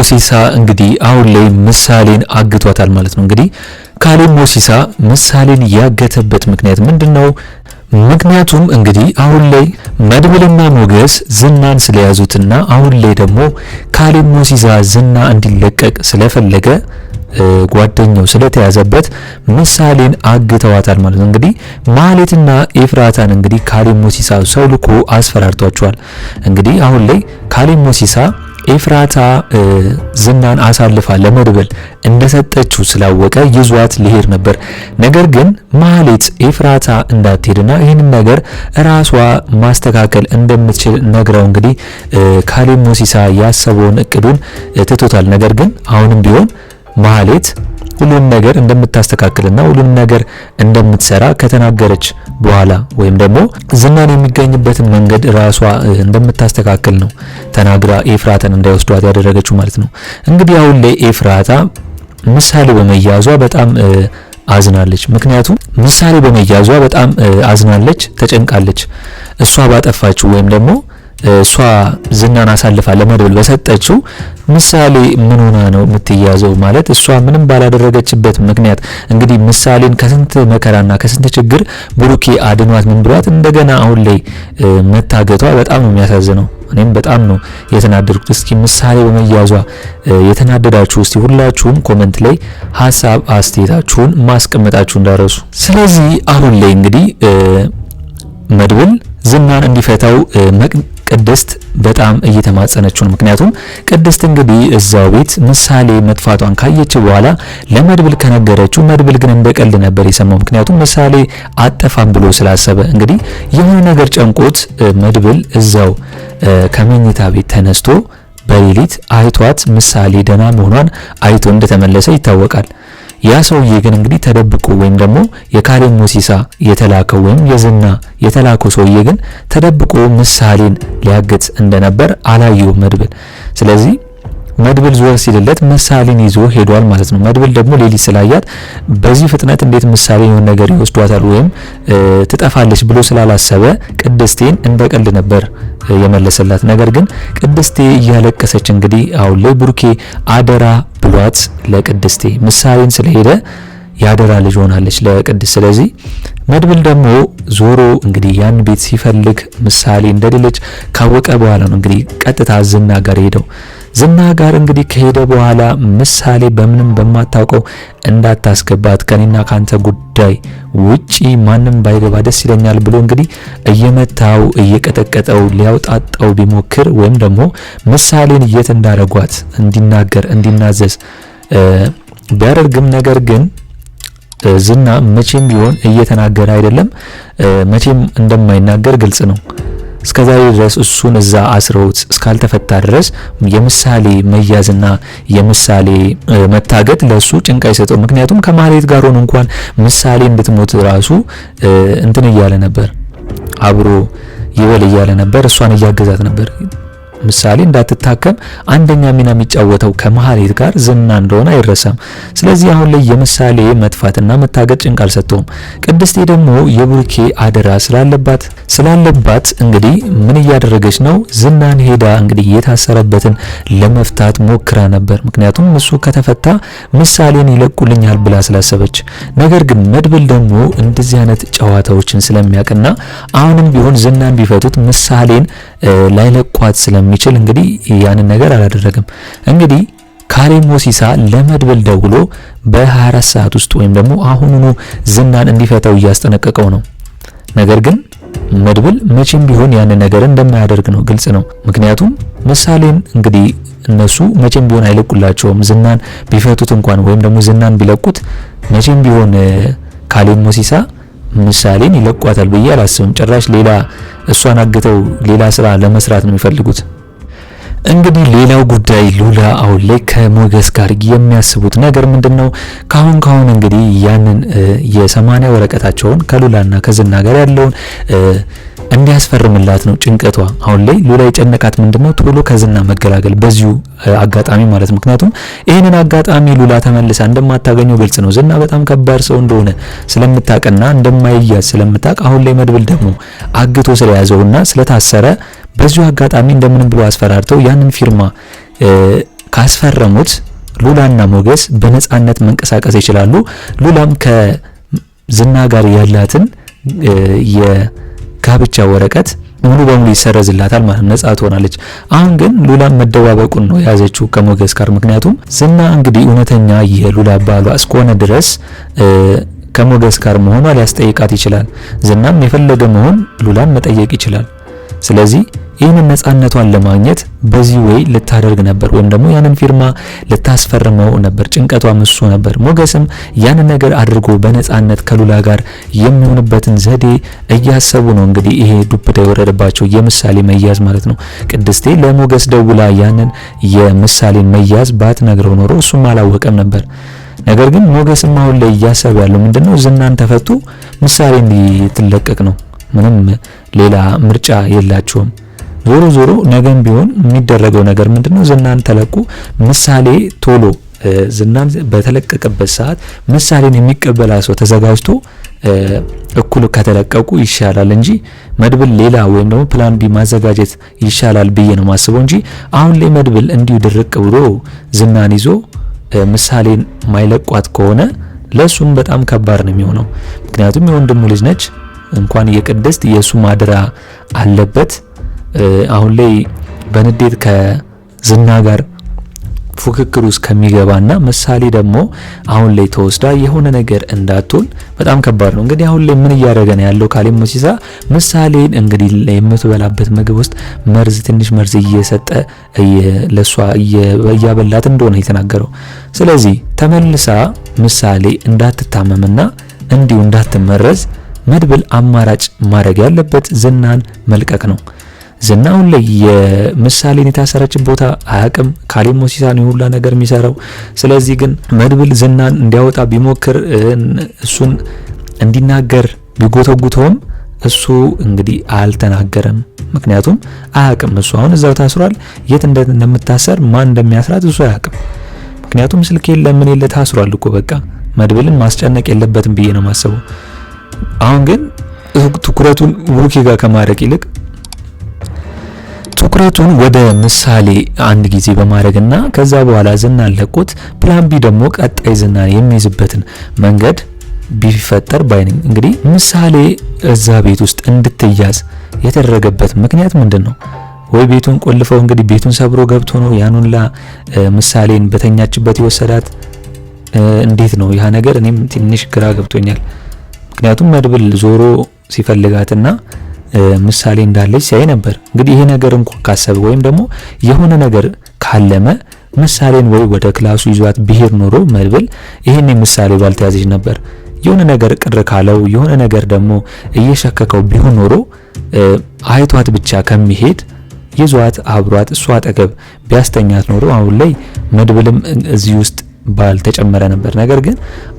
ሞሲሳ እንግዲህ አሁን ላይ ምሳሌን አግቷታል ማለት ነው። እንግዲህ ካሌብ ሞሲሳ ምሳሌን ያገተበት ምክንያት ምንድነው? ምክንያቱም እንግዲህ አሁን ላይ መድብልና ሞገስ ዝናን ስለያዙትና አሁን ላይ ደግሞ ካሌብ ሞሲሳ ዝና እንዲለቀቅ ስለፈለገ ጓደኛው ስለተያዘበት ምሳሌን አግተዋታል ማለት ነው። እንግዲህ ማህሌትና ኤፍራታን እንግዲህ ካሌብ ሞሲሳ ሰው ልኮ አስፈራርቷቸዋል። እንግዲህ አሁን ላይ ካሌብ ሞሲሳ ኤፍራታ ዝናን አሳልፋ ለመድብል እንደሰጠችው ስላወቀ ይዟት ሊሄድ ነበር። ነገር ግን ማህሌት ኤፍራታ እንዳትሄድና ይህንን ነገር ራሷ ማስተካከል እንደምትችል ነግረው እንግዲህ ካሌብ ሞሲሳ ያሰበውን እቅዱን ትቶታል። ነገር ግን አሁንም ቢሆን ማህሌት ሁሉንም ነገር እንደምታስተካክልና ሁሉንም ነገር እንደምትሰራ ከተናገረች በኋላ ወይም ደግሞ ዝናን የሚገኝበትን መንገድ ራሷ እንደምታስተካክል ነው ተናግራ ኤፍራታን እንዳይወስዷት ያደረገችው ማለት ነው። እንግዲህ አሁን ላይ ኤፍራታ ምሳሌ በመያዟ በጣም አዝናለች። ምክንያቱም ምሳሌ በመያዟ በጣም አዝናለች፣ ተጨንቃለች። እሷ ባጠፋችው ወይም ደግሞ እሷ ዝናን አሳልፋ ለመድብል በሰጠችው ምሳሌ ምን ሆና ነው የምትያዘው? ማለት እሷ ምንም ባላደረገችበት ምክንያት እንግዲህ ምሳሌን ከስንት መከራና ከስንት ችግር ብሩኬ አድኗት ምን ብሏት እንደገና አሁን ላይ መታገቷ በጣም ነው የሚያሳዝነው። እኔም በጣም ነው የተናደድኩት። እስኪ ምሳሌ በመያዟ የተናደዳችሁ እስቲ ሁላችሁም ኮሜንት ላይ ሀሳብ አስተያየታችሁን ማስቀመጣችሁ እንዳረሱ። ስለዚህ አሁን ላይ እንግዲህ መድብል ዝናን እንዲፈታው ቅድስት በጣም እየተማጸነችው ነው። ምክንያቱም ቅድስት እንግዲህ እዛው ቤት ምሳሌ መጥፋቷን ካየች በኋላ ለመድብል ከነገረችው መድብል ግን እንደቀልድ ነበር የሰማው። ምክንያቱም ምሳሌ አጠፋም ብሎ ስላሰበ እንግዲህ የሆነ ነገር ጨንቆት መድብል እዛው ከመኝታ ቤት ተነስቶ በሌሊት አይቷት ምሳሌ ደህና መሆኗን አይቶ እንደተመለሰ ይታወቃል። ያ ሰውዬ ግን እንግዲህ ተደብቆ ወይም ደግሞ የካሌብ ሞሲሳ የተላከው ወይም የዝና የተላከው ሰውዬ ግን ተደብቆ ምሳሌን ሊያግት እንደነበር አላየው መድብል። ስለዚህ መድብል ዞር ሲልለት ምሳሌን ይዞ ሄዷል ማለት ነው። መድብል ደግሞ ሌሊት ስላያት በዚህ ፍጥነት እንዴት ምሳሌ የሆነ ነገር ይወስዷታል ወይም ትጠፋለች ብሎ ስላላሰበ ቅድስቴን እንደ ቀልድ ነበር የመለሰላት። ነገር ግን ቅድስቴ እያለቀሰች እንግዲህ አሁን ላይ ብሩኬ አደራ ብሏት ለቅድስቴ ምሳሌን ስለሄደ ያደራ ልጅ ሆናለች ለቅድስት። ስለዚህ መድብል ደግሞ ዞሮ እንግዲህ ያን ቤት ሲፈልግ ምሳሌ እንደሌለች ካወቀ በኋላ ነው እንግዲህ ቀጥታ ዝና ጋር ሄደው ዝና ጋር እንግዲህ ከሄደ በኋላ ምሳሌ በምንም በማታውቀው እንዳታስገባት ከኔና ካንተ ጉዳይ ውጪ ማንም ባይገባ ደስ ይለኛል ብሎ እንግዲህ እየመታው እየቀጠቀጠው ሊያውጣጣው ቢሞክር ወይም ደግሞ ምሳሌን የት እንዳረጓት እንዲናገር እንዲናዘዝ ቢያደርግም ነገር ግን ዝና መቼም ቢሆን እየተናገረ አይደለም፣ መቼም እንደማይናገር ግልጽ ነው። እስከዛሬ ድረስ እሱን እዛ አስረውት እስካልተፈታ ድረስ የምሳሌ መያዝና የምሳሌ መታገት ለሱ ጭንቅ አይሰጠው። ምክንያቱም ከማህሌት ጋር ሆኖ እንኳን ምሳሌ እንድትሞት ራሱ እንትን እያለ ነበር፣ አብሮ ይበል እያለ ነበር፣ እሷን እያገዛት ነበር። ምሳሌ እንዳትታከም አንደኛ ሚና የሚጫወተው ከማህሌት ጋር ዝና እንደሆነ አይረሳም። ስለዚህ አሁን ላይ የምሳሌ መጥፋትና መታገት ጭንቅ አልሰጠውም። ቅድስቴ ደግሞ የብሩኬ አደራ ስላለባት እንግዲህ ምን እያደረገች ነው? ዝናን ሄዳ እንግዲህ የታሰረበትን ለመፍታት ሞክራ ነበር። ምክንያቱም እሱ ከተፈታ ምሳሌን ይለቁልኛል ብላ ስላሰበች። ነገር ግን መድብል ደግሞ እንደዚህ አይነት ጨዋታዎችን ስለሚያውቅና አሁንም ቢሆን ዝናን ቢፈቱት ምሳሌን ላይለቋት ስለሚችል እንግዲህ ያንን ነገር አላደረገም። እንግዲህ ካሌብ ሞሲሳ ለመድብል ደውሎ በ24 ሰዓት ውስጥ ወይም ደግሞ አሁኑኑ ዝናን እንዲፈታው እያስጠነቀቀው ነው። ነገር ግን መድብል መቼም ቢሆን ያንን ነገር እንደማያደርግ ነው ግልጽ ነው። ምክንያቱም ምሳሌን እንግዲህ እነሱ መቼም ቢሆን አይለቁላቸውም። ዝናን ቢፈቱት እንኳን ወይም ደግሞ ዝናን ቢለቁት መቼም ቢሆን ካሌብ ሞሲሳ ምሳሌን ይለቋታል ብዬ አላስብም። ጭራሽ ሌላ እሷን አግተው ሌላ ስራ ለመስራት ነው የሚፈልጉት። እንግዲህ ሌላው ጉዳይ ሉላ አሁን ላይ ከሞገስ ጋር የሚያስቡት ነገር ምንድነው? ካሁን እንግዲህ ያንን የ80 ወረቀታቸውን ከሉላና ከዝና ጋር ያለውን እንዲያስፈርምላት ነው ጭንቀቷ። አሁን ላይ ሉላ የጨነቃት ምንድነው? ቶሎ ከዝና መገላገል በዚሁ አጋጣሚ ማለት። ምክንያቱም ይሄንን አጋጣሚ ሉላ ተመልሳ እንደማታገኘው ግልጽ ነው። ዝና በጣም ከባድ ሰው እንደሆነ ስለምታቀና እንደማይያዝ ስለምታቅ አሁን ላይ መድብል ደግሞ አግቶ ስለያዘውና ስለታሰረ በዚሁ አጋጣሚ እንደምንም ብሎ አስፈራርተው ያንን ፊርማ ካስፈረሙት ሉላና ሞገስ በነጻነት መንቀሳቀስ ይችላሉ። ሉላም ከዝና ጋር ያላትን የጋብቻ ወረቀት ሙሉ በሙሉ ይሰረዝላታል ማለት ነጻ ትሆናለች። አሁን ግን ሉላም መደባበቁን ነው የያዘችው ከሞገስ ጋር። ምክንያቱም ዝና እንግዲህ እውነተኛ የሉላ ባሏ እስከሆነ ድረስ ከሞገስ ጋር መሆኗ ሊያስጠይቃት ይችላል። ዝናም የፈለገ መሆን ሉላን መጠየቅ ይችላል። ስለዚህ ይህንን ነጻነቷን ለማግኘት በዚህ ወይ ልታደርግ ነበር፣ ወይም ደግሞ ያንን ፊርማ ልታስፈርመው ነበር። ጭንቀቷም እሱ ነበር። ሞገስም ያንን ነገር አድርጎ በነጻነት ከሉላ ጋር የሚሆንበትን ዘዴ እያሰቡ ነው። እንግዲህ ይሄ ዱብዳ የወረደባቸው የምሳሌ መያዝ ማለት ነው። ቅድስቴ ለሞገስ ደውላ ያንን የምሳሌን መያዝ ባትነግረው ኖሮ እሱም አላወቀም ነበር። ነገር ግን ሞገስም አሁን ላይ እያሰበ ያለው ምንድነው? ዝናን ተፈቱ ምሳሌ እንዲትለቀቅ ነው። ምንም ሌላ ምርጫ የላቸውም። ዞሮ ዞሮ ነገም ቢሆን የሚደረገው ነገር ምንድነው? ዝናን ተለቁ ምሳሌ ቶሎ ዝናን በተለቀቀበት ሰዓት ምሳሌን የሚቀበላ ሰው ተዘጋጅቶ እኩል ከተለቀቁ ይሻላል እንጂ መድብል ሌላ ወይም ደግሞ ፕላን ቢ ማዘጋጀት ይሻላል ብዬ ነው ማስበው እንጂ አሁን ላይ መድብል እንዲሁ ድርቅ ብሎ ዝናን ይዞ ምሳሌን ማይለቋት ከሆነ ለሱም በጣም ከባድ ነው የሚሆነው። ምክንያቱም የወንድሙ ልጅ ነች። እንኳን የቅድስት የሱ ማድራ አለበት። አሁን ላይ በንዴት ከዝና ጋር ፉክክር ውስጥ ከሚገባና ምሳሌ ደግሞ አሁን ላይ ተወስዳ የሆነ ነገር እንዳትሆን በጣም ከባድ ነው። እንግዲህ አሁን ላይ ምን እያደረገ ነው ያለው? ካሌብ ሞሲሳ ምሳሌን እንግዲህ የምትበላበት ምግብ ውስጥ መርዝ፣ ትንሽ መርዝ እየሰጠ ለሷ እያበላት እንደሆነ የተናገረው። ስለዚህ ተመልሳ ምሳሌ እንዳትታመምና እንዲሁ እንዳትመረዝ መድብል አማራጭ ማድረግ ያለበት ዝናን መልቀቅ ነው። ዝና አሁን ላይ የምሳሌን የታሰረችን ቦታ አያውቅም። ካሌብ ሞሲሳ ነው ሁላ ነገር የሚሰራው። ስለዚህ ግን መድብል ዝናን እንዲያወጣ ቢሞክር እሱን እንዲናገር ቢጎተጉተውም እሱ እንግዲህ አልተናገረም። ምክንያቱም አያውቅም። እሱ አሁን እዛው ታስሯል። የት እንደምታሰር ማን እንደሚያስራት እሱ አያውቅም። ምክንያቱም ስልክ የለም ምን የለ ታስሯል እኮ በቃ መድብልን ማስጨነቅ የለበትም ብዬ ነው ማስበው። አሁን ግን ትኩረቱን ብሩኬ ጋር ከማድረግ ይልቅ ትኩረቱን ወደ ምሳሌ አንድ ጊዜ በማድረግና ከዛ በኋላ ዝናን ለቆት ፕላን ቢ ደግሞ ቀጣይ ዝናን የሚይዝበትን መንገድ ቢፈጠር ባይነኝ። እንግዲህ ምሳሌ እዛ ቤት ውስጥ እንድትያዝ የተደረገበት ምክንያት ምንድነው? ወይ ቤቱን ቆልፈው እንግዲህ ቤቱን ሰብሮ ገብቶ ነው ያኑላ ምሳሌን በተኛችበት ይወሰዳት? እንዴት ነው ያ ነገር? እኔም ትንሽ ግራ ገብቶኛል። ምክንያቱም መድብል ዞሮ ሲፈልጋትና ምሳሌ እንዳለች ሲያይ ነበር። እንግዲህ ይሄ ነገር እንኳን ካሰበ ወይም ደግሞ የሆነ ነገር ካለመ ምሳሌን ወይ ወደ ክላሱ ይዟት ቢሄድ ኖሮ መድብል ይሄን ምሳሌ ባልተያዘች ነበር። የሆነ ነገር ቅር ካለው የሆነ ነገር ደግሞ እየሸከከው ቢሆን ኖሮ አይቷት ብቻ ከሚሄድ ይዟት አብሯት እሷ አጠገብ ቢያስተኛት ኖሮ አሁን ላይ መድብልም እዚህ ውስጥ ባልተጨመረ ነበር። ነገር ግን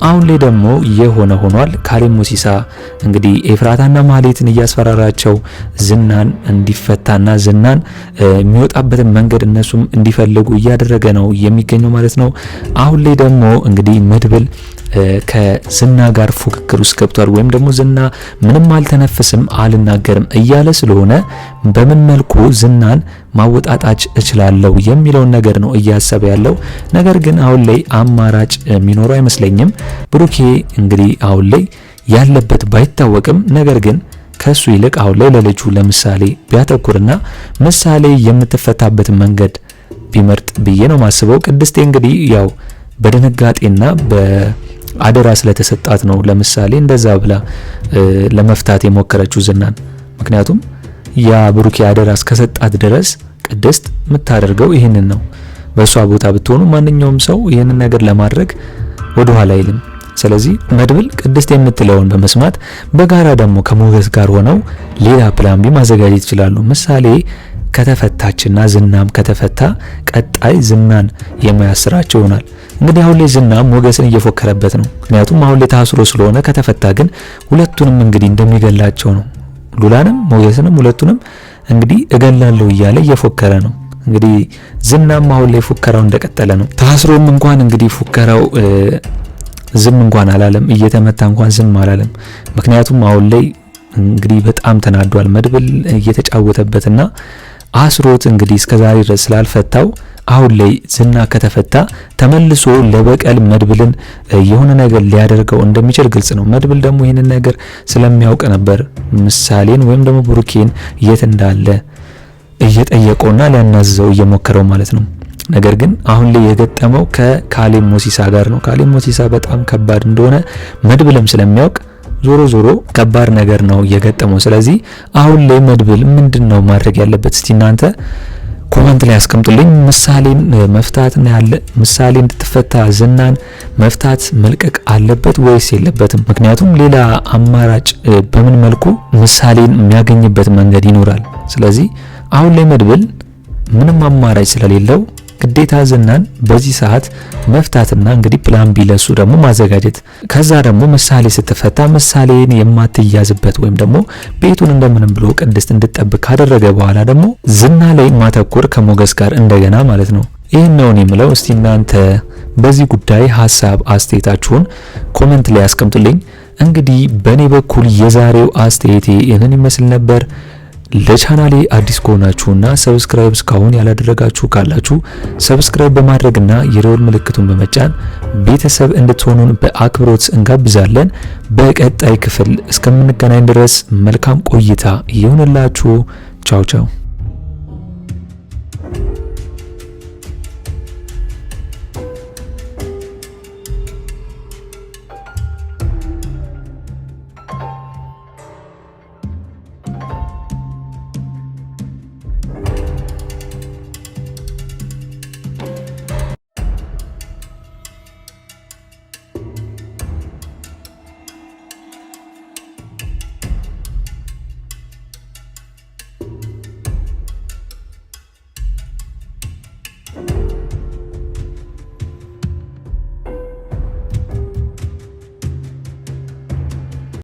አሁን ላይ ደግሞ የሆነ ሆኗል። ካሌብ ሞሲሳ እንግዲህ ኤፍራታና ማህሌትን እያስፈራራቸው ዝናን እንዲፈታና ዝናን የሚወጣበትን መንገድ እነሱም እንዲፈልጉ እያደረገ ነው የሚገኘው ማለት ነው። አሁን ላይ ደግሞ እንግዲህ መድብል ከዝና ጋር ፉክክር ውስጥ ገብቷል። ወይም ደግሞ ዝና ምንም አልተነፍስም አልናገርም እያለ ስለሆነ በምን መልኩ ዝናን ማወጣጣች እችላለሁ የሚለውን ነገር ነው እያሰበ ያለው። ነገር ግን አሁን ላይ አማራጭ የሚኖረው አይመስለኝም። ብሩኬ እንግዲህ አሁን ላይ ያለበት ባይታወቅም ነገር ግን ከሱ ይልቅ አሁን ላይ ለልጁ ለምሳሌ ቢያተኩርና ምሳሌ የምትፈታበትን መንገድ ቢመርጥ ብዬ ነው ማስበው። ቅድስቴ እንግዲህ ያው በድንጋጤና በአደራ ስለተሰጣት ነው ለምሳሌ እንደዛ ብላ ለመፍታት የሞከረችው ዝናን። ምክንያቱም ያ ብሩኬ አደራ እስከሰጣት ድረስ ቅድስት የምታደርገው ይህንን ነው። በሷ ቦታ ብትሆኑ ማንኛውም ሰው ይህንን ነገር ለማድረግ ወደ ኋላ አይልም። ስለዚህ መድብል ቅድስት የምትለውን በመስማት በጋራ ደግሞ ከሞገስ ጋር ሆነው ሌላ ፕላን ቢ ማዘጋጀት ይችላሉ። ምሳሌ ከተፈታችና ዝናም ከተፈታ ቀጣይ ዝናን የማያስራቸው ይሆናል። እንግዲህ አሁን ላይ ዝና ሞገስን እየፎከረበት ነው። ምክንያቱም አሁን ላይ ታስሮ ስለሆነ ከተፈታ ግን ሁለቱንም እንግዲህ እንደሚገላቸው ነው። ሉላንም ሞገስንም ሁለቱንም እንግዲህ እገላለሁ እያለ እየፎከረ ነው። እንግዲህ ዝናም አሁን ላይ ፉከራው እንደቀጠለ ነው። ታስሮም እንኳን እንግዲህ ፉከራው ዝም እንኳን አላለም፣ እየተመታ እንኳን ዝም አላለም። ምክንያቱም አሁን ላይ እንግዲህ በጣም ተናዷል። መድብል እየተጫወተበትና አስሮት እንግዲህ እስከዛሬ ድረስ ስላልፈታው አሁን ላይ ዝና ከተፈታ ተመልሶ ለበቀል መድብልን የሆነ ነገር ሊያደርገው እንደሚችል ግልጽ ነው። መድብል ደግሞ ይህንን ነገር ስለሚያውቅ ነበር ምሳሌን ወይም ደግሞ ብሩኬን የት እንዳለ እየጠየቀውና ሊያናዝዘው እየሞከረው ማለት ነው። ነገር ግን አሁን ላይ የገጠመው ከካሌብ ሞሲሳ ጋር ነው። ካሌብ ሞሲሳ በጣም ከባድ እንደሆነ መድብልም ስለሚያውቅ ዞሮ ከባድ ነገር ነው የገጠመው። ስለዚህ አሁን ላይ መድብል ምንድነው ማድረግ ያለበት? እስቲ እናንተ ኮሜንት ላይ አስቀምጡልኝ። ምሳሌን መፍታት ነው ያለ ምሳሌ እንድትፈታ ዝናን መፍታት መልቀቅ አለበት ወይስ የለበትም? ምክንያቱም ሌላ አማራጭ በምን መልኩ ምሳሌን የሚያገኝበት መንገድ ይኖራል። ስለዚህ አሁን ላይ መድብል ምንም አማራጭ ስለሌለው ግዴታ ዝናን በዚህ ሰዓት መፍታትና እንግዲህ ፕላን ቢ ለሱ ደግሞ ማዘጋጀት። ከዛ ደግሞ ምሳሌ ስትፈታ ምሳሌን የማትያዝበት ወይም ደግሞ ቤቱን እንደምንም ብሎ ቅድስት እንድትጠብቅ ካደረገ በኋላ ደግሞ ዝና ላይ ማተኮር ከሞገስ ጋር እንደገና ማለት ነው። ይህን ነው የምለው። እስቲ እናንተ በዚህ ጉዳይ ሐሳብ አስተያየታችሁን ኮሜንት ላይ አስቀምጡልኝ። እንግዲህ በኔ በኩል የዛሬው አስተያየቴ ይህንን ይመስል ነበር። ለቻናሌ አዲስ ከሆናችሁና ሰብስክራይብ እስካሁን ያላደረጋችሁ ካላችሁ ሰብስክራይብ በማድረግና የደወል ምልክቱን በመጫን ቤተሰብ እንድትሆኑን በአክብሮት እንጋብዛለን። በቀጣይ ክፍል እስከምንገናኝ ድረስ መልካም ቆይታ ይሁንላችሁ። ቻው ቻው።